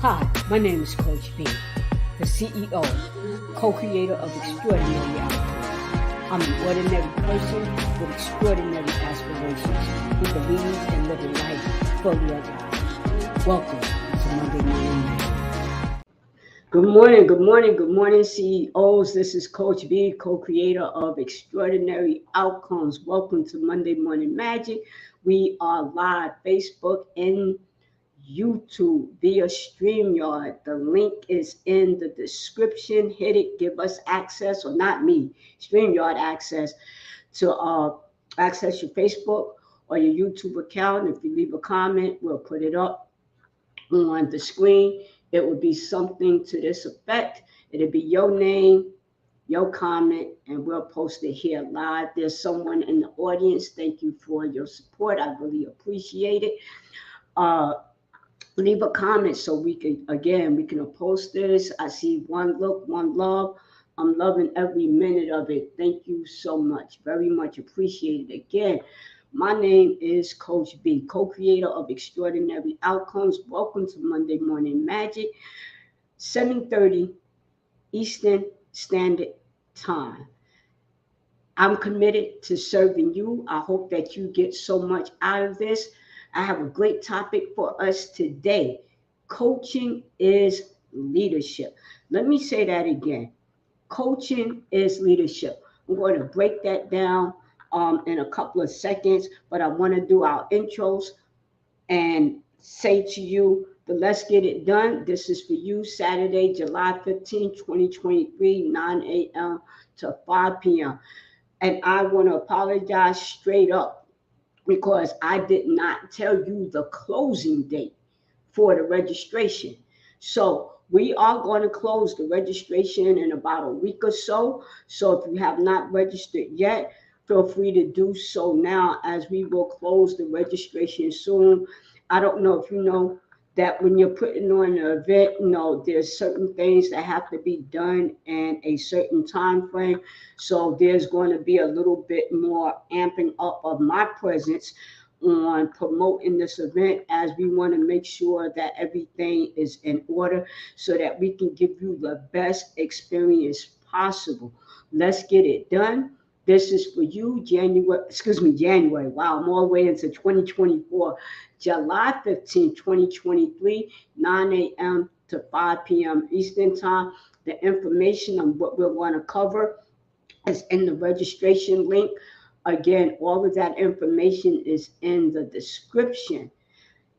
Hi, my name is Coach B, the CEO, co-creator of Extraordinary Outcomes. I'm an ordinary person with extraordinary aspirations who believes in living life fully alive. Welcome to Monday Morning Magic. Good morning, CEOs. This is Coach B, co-creator of Extraordinary Outcomes. Welcome to Monday Morning Magic. We are live Facebook and YouTube via StreamYard. The link is in the description. Hit it, give us access, or not me, StreamYard access to access your Facebook or your YouTube account. If you leave a comment, we'll put it up on the screen. It will be something to this effect. It'll be your name, your comment, and we'll post it here live. There's someone in the audience. Thank you for your support. I really appreciate it. Leave a comment so we can post this. I see one look, one love. I'm loving every minute of it. Thank you so much. Very much appreciated. Again, my name is Coach B, co-creator of Extraordinary Outcomes. Welcome to Monday Morning Magic, 7:30 Eastern Standard Time. I'm committed to serving you. I hope that you get so much out of this. I have a great topic for us today. Coaching is leadership. Let me say that again. Coaching is leadership. I'm going to break that down in a couple of seconds, but I want to do our intros and say to you, but let's get it done. This is for you, Saturday, July 15, 2023, 9 a.m. to 5 p.m. And I want to apologize straight up because I did not tell you the closing date for the registration. So we are going to close the registration in about a week or so. So if you have not registered yet, feel free to do so now as we will close the registration soon. I don't know if you know that when you're putting on an event, there's certain things that have to be done in a certain time frame. So there's going to be a little bit more amping up of my presence on promoting this event, as we want to make sure that everything is in order so that we can give you the best experience possible. Let's get it done. This is for you, January. Wow, I'm all the way into 2024. July 15, 2023, 9 a.m. to 5 p.m. Eastern Time. The information on what we're going to cover is in the registration link. Again, all of that information is in the description.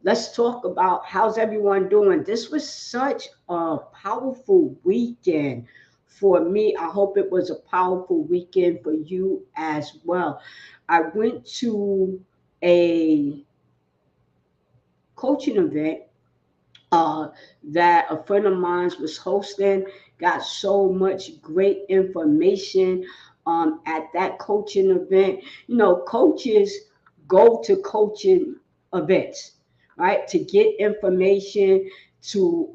Let's talk about how's everyone doing. This was such a powerful weekend for me. I hope it was a powerful weekend for you as well. I went to a coaching event that a friend of mine was hosting. Got so much great information at that coaching event. Coaches go to coaching events, right, to get information, to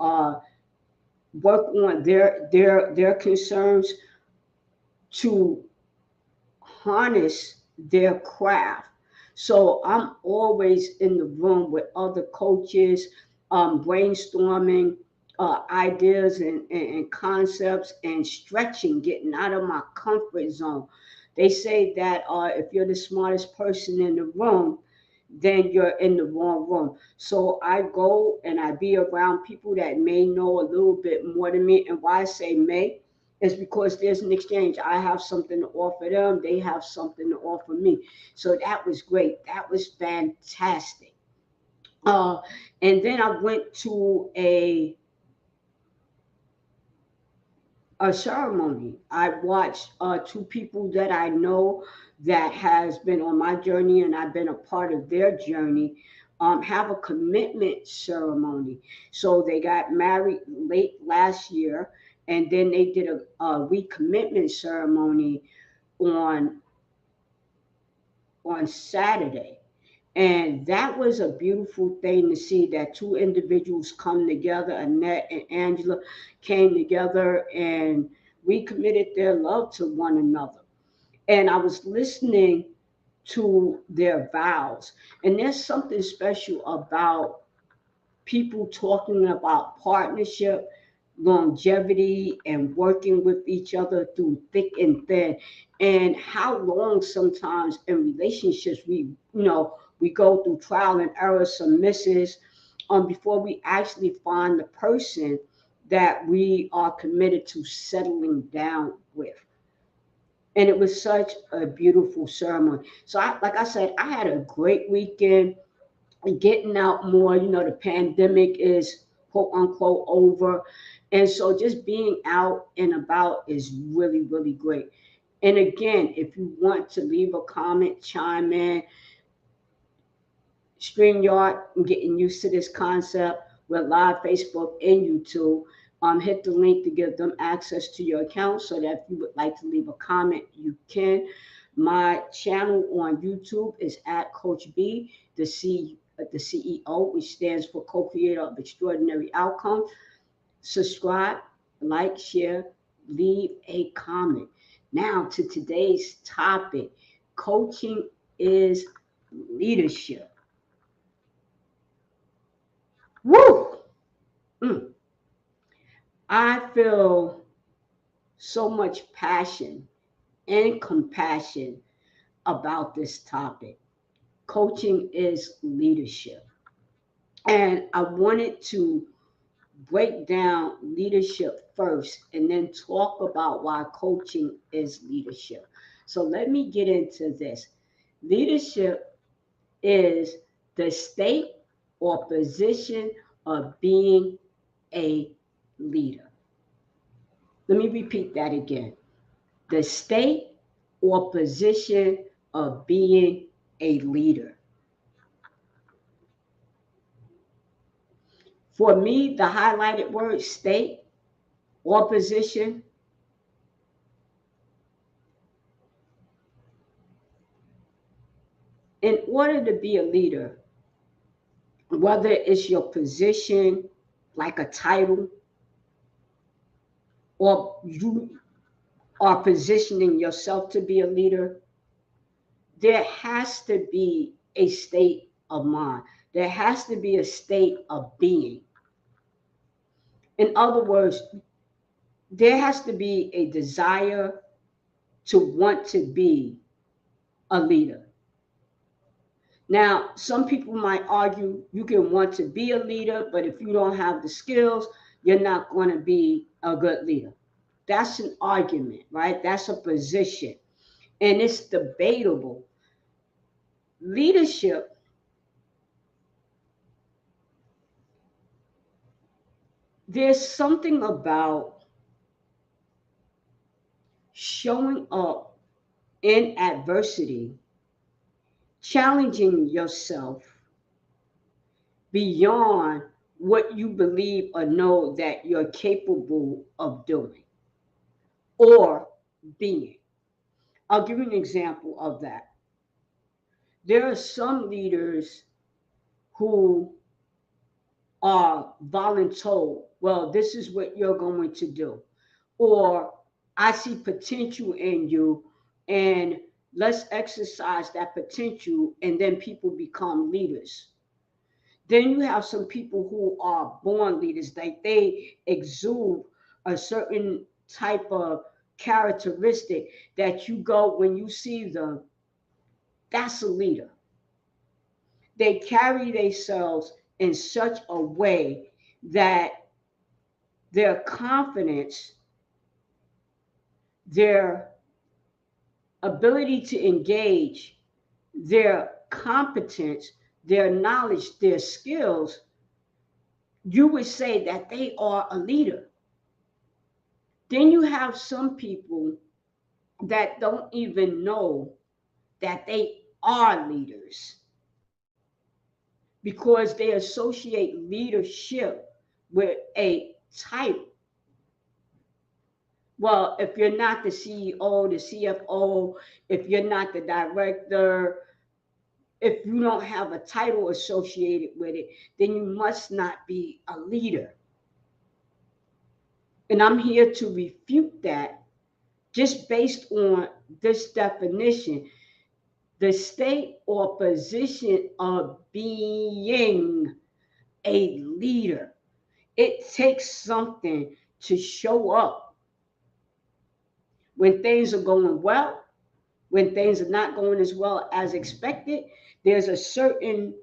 work on their concerns, to harness their craft. So I'm always in the room with other coaches, brainstorming ideas and concepts and stretching, getting out of my comfort zone. They say that if you're the smartest person in the room, then you're in the wrong room. So I go and I be around people that may know a little bit more than me. And why I say may is because there's an exchange. I have something to offer them. They have something to offer me. So that was great. That was fantastic. Uh, and then I went to a ceremony. I watched two people that I know that has been on my journey, and I've been a part of their journey, have a commitment ceremony. So they got married late last year, and then they did a recommitment ceremony on Saturday. And that was a beautiful thing to see, that two individuals come together. Annette and Angela came together and recommitted their love to one another. And I was listening to their vows. And there's something special about people talking about partnership, longevity, and working with each other through thick and thin, and how long sometimes in relationships we go through trial and error, some misses, before we actually find the person that we are committed to settling down with. And it was such a beautiful ceremony. So, like I said, I had a great weekend. Getting out more. The pandemic is quote unquote over. And so just being out and about is really, really great. And again, if you want to leave a comment, chime in, StreamYard, I'm getting used to this concept. We're live Facebook and YouTube. Hit the link to give them access to your account so that if you would like to leave a comment, you can. My channel on YouTube is at Coach B, the CEO, which stands for Co-Creator of Extraordinary Outcomes. Subscribe, like, share, leave a comment. Now to today's topic. Coaching is leadership. Woo! I feel so much passion and compassion about this topic. Coaching is leadership. And I wanted to break down leadership first and then talk about why coaching is leadership. So let me get into this. Leadership is the state or position of being a leader. Let me repeat that again. The state or position of being a leader. For me, the highlighted word state or position. In order to be a leader, whether it's your position, like a title, or you are positioning yourself to be a leader, there has to be a state of mind. There has to be a state of being. In other words, there has to be a desire to want to be a leader. Now, some people might argue you can want to be a leader, but if you don't have the skills, you're not going to be a good leader. That's an argument, right? That's a position. And it's debatable. Leadership, there's something about showing up in adversity, challenging yourself beyond what you believe or know that you're capable of doing or being. I'll give you an example of that. There are some leaders who are voluntold, well, this is what you're going to do. Or I see potential in you and let's exercise that potential, and then people become leaders. Then you have some people who are born leaders, like they exude a certain type of characteristic that you go when you see them, that's a leader. They carry themselves in such a way that their confidence, their ability to engage, their competence, their knowledge, their skills, you would say that they are a leader. Then you have some people that don't even know that they are leaders because they associate leadership with a title. Well, if you're not the CEO, the CFO, if you're not the director, if you don't have a title associated with it, then you must not be a leader. And I'm here to refute that just based on this definition. The state or position of being a leader. It takes something to show up when things are going well, when things are not going as well as expected. There's a certain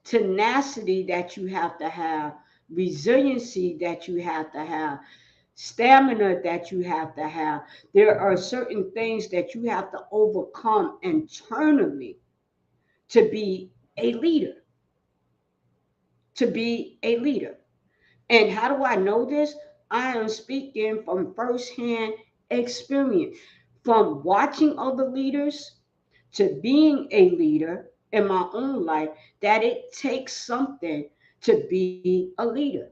tenacity that you have to have, resiliency that you have to have, stamina that you have to have. There are certain things that you have to overcome internally to be a leader. To be a leader. And how do I know this? I am speaking from firsthand experience, from watching other leaders to being a leader in my own life, that it takes something to be a leader.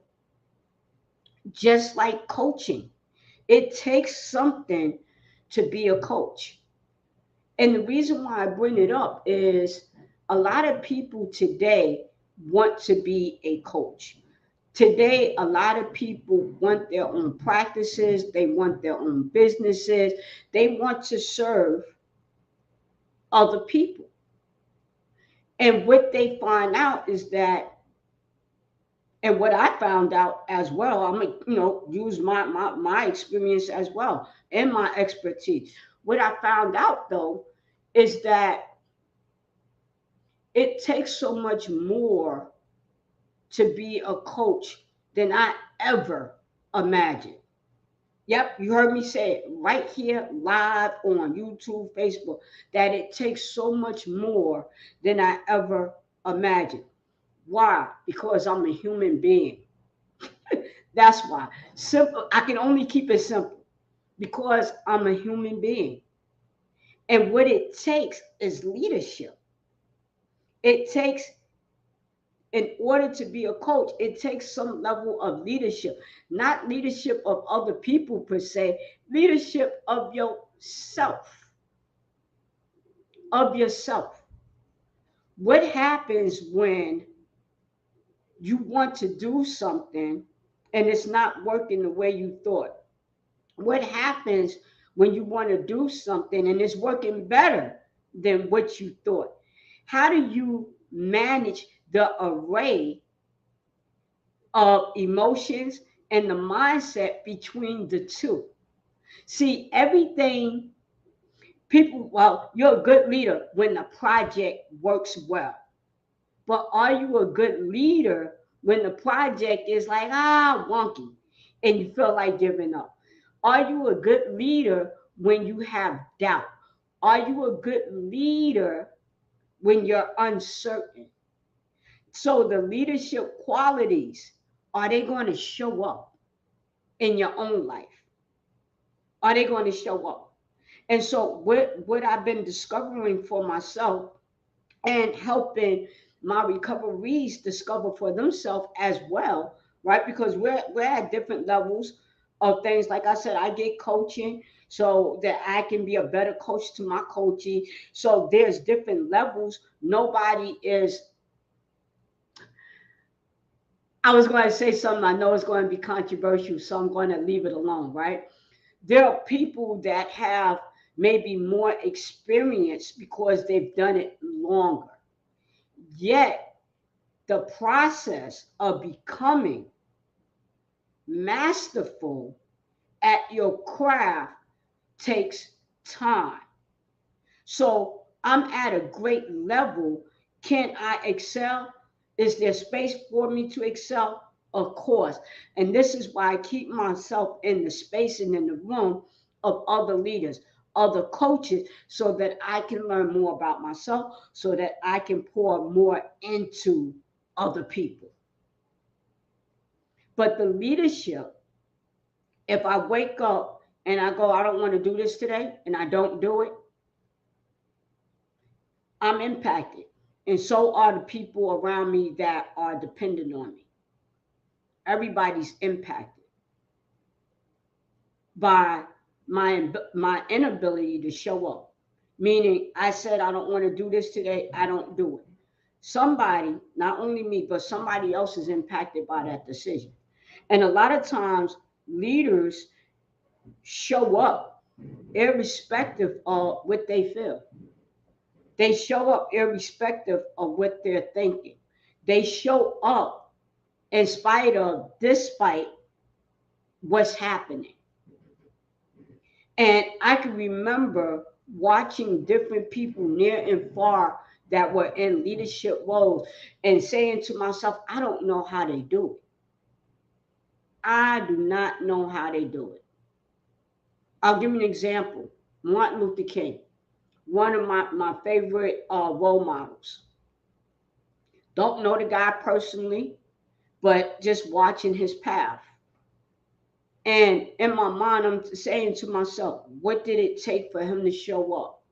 Just like coaching, it takes something to be a coach. And the reason why I bring it up is a lot of people today want to be a coach. Today, a lot of people want their own practices, they want their own businesses, they want to serve other people. And what they find out is that, and what I found out as well, I'm gonna, use my experience as well and my expertise. What I found out though is that it takes so much more to be a coach than I ever imagined. Yep, you heard me say it right here live on YouTube, Facebook, that it takes so much more than I ever imagined. Why? Because I'm a human being. That's why. Simple. I can only keep it simple because I'm a human being. And what it takes is leadership. It takes, in order to be a coach, it takes some level of leadership, not leadership of other people per se, leadership of yourself, of yourself. What happens when you want to do something and it's not working the way you thought? What happens when you want to do something and it's working better than what you thought? How do you manage the array of emotions and the mindset between the two? See, everything people, well, you're a good leader when the project works well. But are you a good leader when the project is like, wonky, and you feel like giving up? Are you a good leader when you have doubt? Are you a good leader when you're uncertain? So the leadership qualities, are they going to show up in your own life? Are they going to show up? And so what I've been discovering for myself and helping my recoveries discover for themselves as well, right? Because we're at different levels of things. Like I said, I get coaching so that I can be a better coach to my coachee. So there's different levels. Nobody is, I was going to say something, I know it's going to be controversial, so I'm going to leave it alone, right? There are people that have maybe more experience because they've done it longer. Yet the process of becoming masterful at your craft takes time. So I'm at a great level. Can I excel? Is there space for me to excel? Of course. And this is why I keep myself in the space and in the room of other leaders, other coaches, so that I can learn more about myself, so that I can pour more into other people. But the leadership, if I wake up and I go, I don't want to do this today, and I don't do it, I'm impacted. And so are the people around me that are dependent on me. Everybody's impacted by my inability to show up. Meaning, I said I don't want to do this today, I don't do it. Somebody, not only me, but somebody else is impacted by that decision. And a lot of times, leaders show up irrespective of what they feel. They show up irrespective of what they're thinking. They show up in spite of, despite what's happening. And I can remember watching different people near and far that were in leadership roles and saying to myself, I don't know how they do it. I do not know how they do it. I'll give you an example. Martin Luther King, one of my favorite role models. Don't know the guy personally, but just watching his path. And in my mind, I'm saying to myself, what did it take for him to show up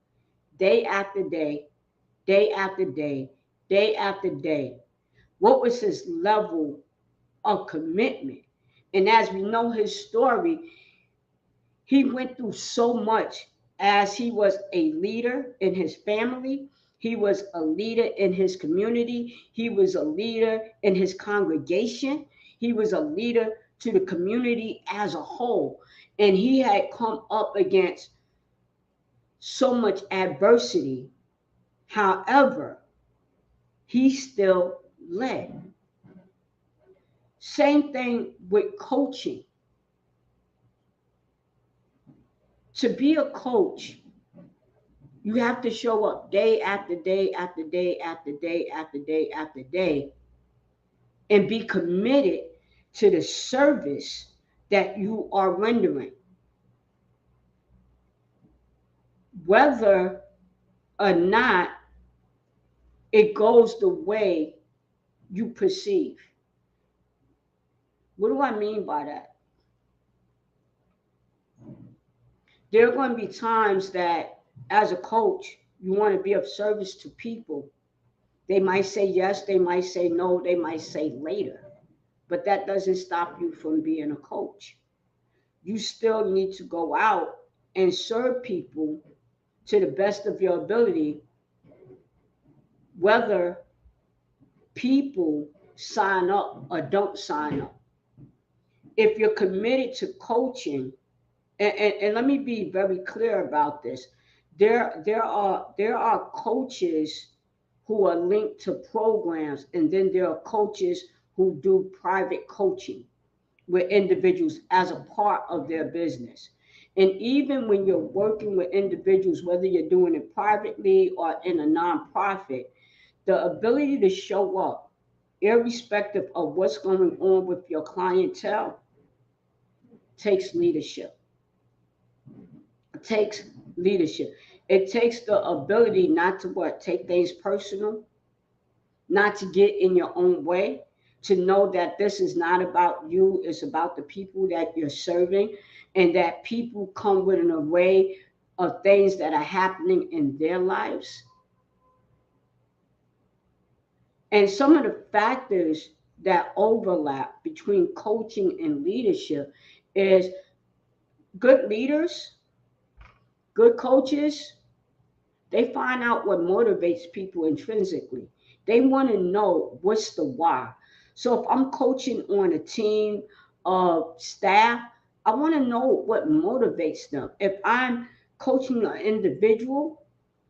day after day, day after day, day after day? What was his level of commitment? And as we know his story, he went through so much as he was a leader in his family. He was a leader in his community. He was a leader in his congregation. He was a leader to the community as a whole. And he had come up against so much adversity. However, he still led. Same thing with coaching. To be a coach, you have to show up day after day after day after day after day after day and be committed to the service that you are rendering, whether or not it goes the way you perceive. What do I mean by that? There are going to be times that as a coach, you want to be of service to people. They might say yes, they might say no, they might say later. But that doesn't stop you from being a coach. You still need to go out and serve people to the best of your ability, whether people sign up or don't sign up. If you're committed to coaching, and let me be very clear about this, there are coaches who are linked to programs, and then there are coaches who do private coaching with individuals as a part of their business. And even when you're working with individuals, whether you're doing it privately or in a nonprofit, the ability to show up, irrespective of what's going on with your clientele, takes leadership. It takes leadership. It takes the ability not to what? Take things personal, not to get in your own way, to know that this is not about you, it's about the people that you're serving, and that people come with an array of things that are happening in their lives. And some of the factors that overlap between coaching and leadership is good leaders, good coaches, they find out what motivates people intrinsically. They want to know what's the why. So if I'm coaching on a team of staff, I want to know what motivates them. If I'm coaching an individual,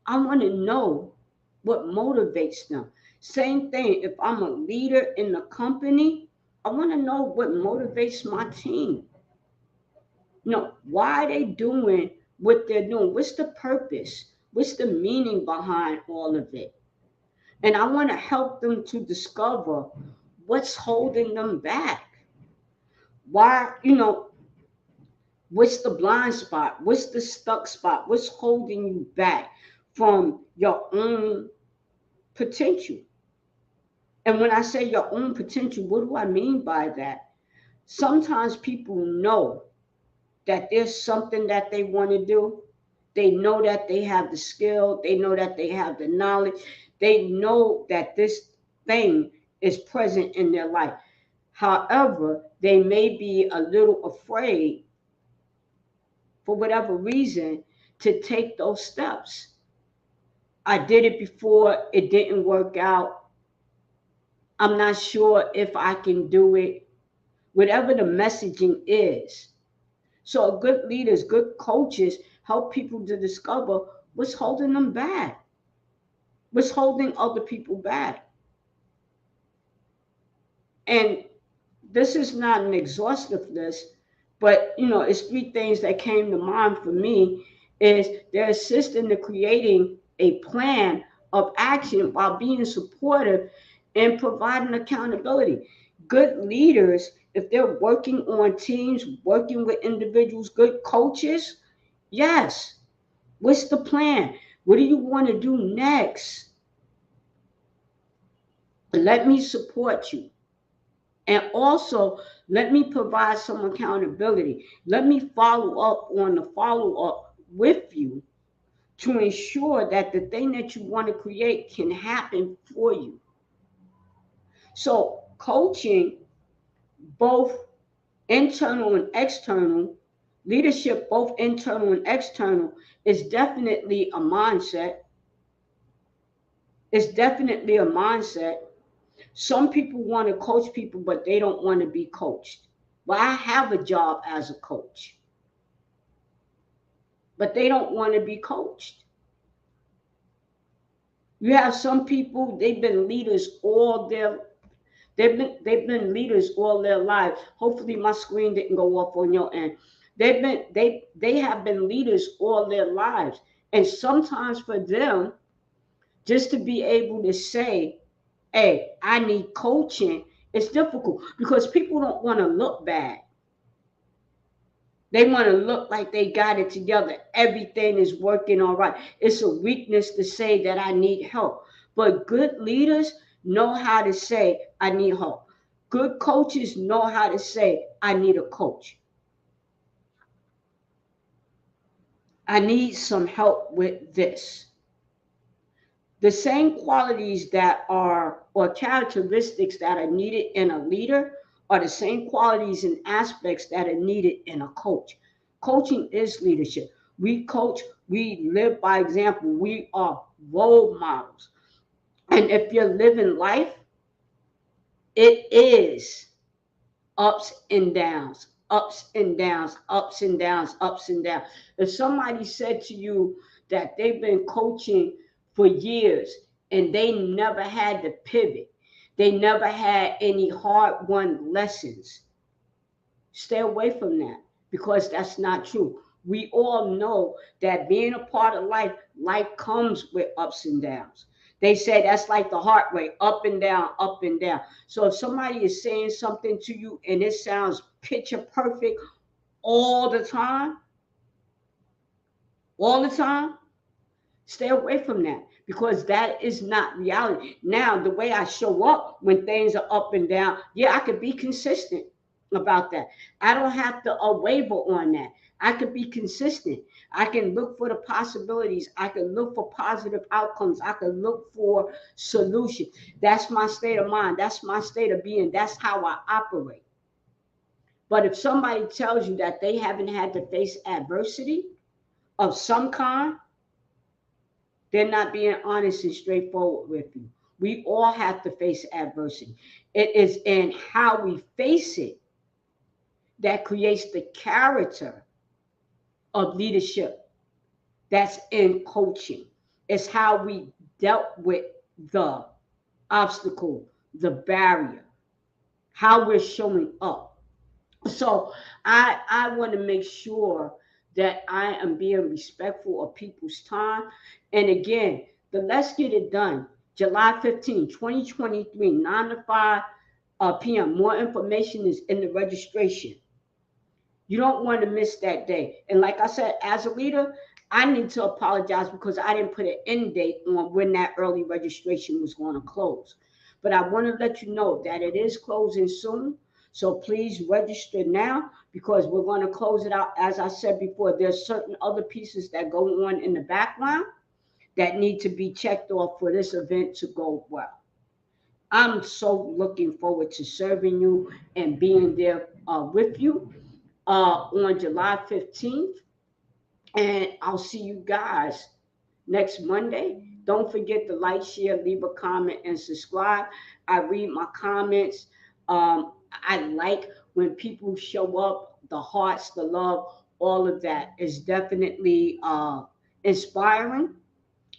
I want to know what motivates them. Same thing, if I'm a leader in the company, I want to know what motivates my team. Why are they doing what they're doing? What's the purpose? What's the meaning behind all of it? And I want to help them to discover what's holding them back. Why, what's the blind spot? What's the stuck spot? What's holding you back from your own potential? And when I say your own potential, what do I mean by that? Sometimes people know that there's something that they want to do. They know that they have the skill. They know that they have the knowledge. They know that this thing is present in their life. However, they may be a little afraid, for whatever reason, to take those steps. I did it before, it didn't work out. I'm not sure if I can do it. Whatever the messaging is. So good leaders, good coaches help people to discover what's holding them back. What's holding other people back? And this is not an exhaustive list, but it's three things that came to mind for me. Is they're assisting to creating a plan of action while being supportive and providing accountability. Good leaders, if they're working on teams, working with individuals, good coaches, yes. What's the plan? What do you want to do next? Let me support you. And also, let me provide some accountability. Let me follow up on the follow up with you to ensure that the thing that you want to create can happen for you. So, coaching, both internal and external, leadership, both internal and external, is definitely a mindset. It's definitely a mindset. Some people want to coach people, but they don't want to be coached. Well, I have a job as a coach, but they don't want to be coached. You have some people, they've been leaders all their they've been leaders all their life. Hopefully my screen didn't go off on your end. They have been leaders all their lives. And sometimes for them, just to be able to say, hey, I need coaching, it's difficult because people don't want to look bad. They want to look like they got it together. Everything is working all right. It's a weakness to say that I need help. But good leaders know how to say, I need help. Good coaches know how to say, I need a coach. I need some help with this. The same qualities that are, or characteristics that are needed in a leader, are the same qualities and aspects that are needed in a coach. Coaching is leadership. We coach, we live by example, we are role models. And if you're living life, it is ups and downs, ups and downs, ups and downs, ups and downs. If somebody said to you that they've been coaching for years and they never had to pivot, they never had any hard won lessons, stay away from that because that's not true. We all know that being a part of life, life comes with ups and downs. They say that's like the heart rate, up and down, up and down. So if somebody is saying something to you and it sounds picture perfect all the time, all the time, stay away from that because that is not reality. Now, the way I show up when things are up and down, yeah, I could be consistent about that. I don't have to waver on that. I could be consistent. I can look for the possibilities. I can look for positive outcomes. I can look for solutions. That's my state of mind. That's my state of being. That's how I operate. But if somebody tells you that they haven't had to face adversity of some kind, they're not being honest and straightforward with you. We all have to face adversity. It is in how we face it that creates the character of leadership that's in coaching. It's how we dealt with the obstacle, the barrier, how we're showing up. So I want to make sure that I am being respectful of people's time. And again, the Let's Get It Done, July 15, 2023, 9 to 5 p.m. More information is in the registration. You don't want to miss that day. And like I said, as a leader, I need to apologize because I didn't put an end date on when that early registration was going to close. But I want to let you know that it is closing soon. So please register now because we're going to close it out. As I said before, there's certain other pieces that go on in the background that need to be checked off for this event to go well. I'm so looking forward to serving you and being there with you on July 15th. And I'll see you guys next Monday. Don't forget to like, share, leave a comment, and subscribe. I read my comments. I like when people show up, the hearts, the love, all of that is definitely inspiring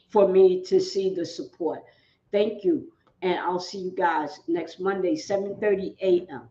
for me to see the support. Thank you. And I'll see you guys next Monday, 7:30 a.m.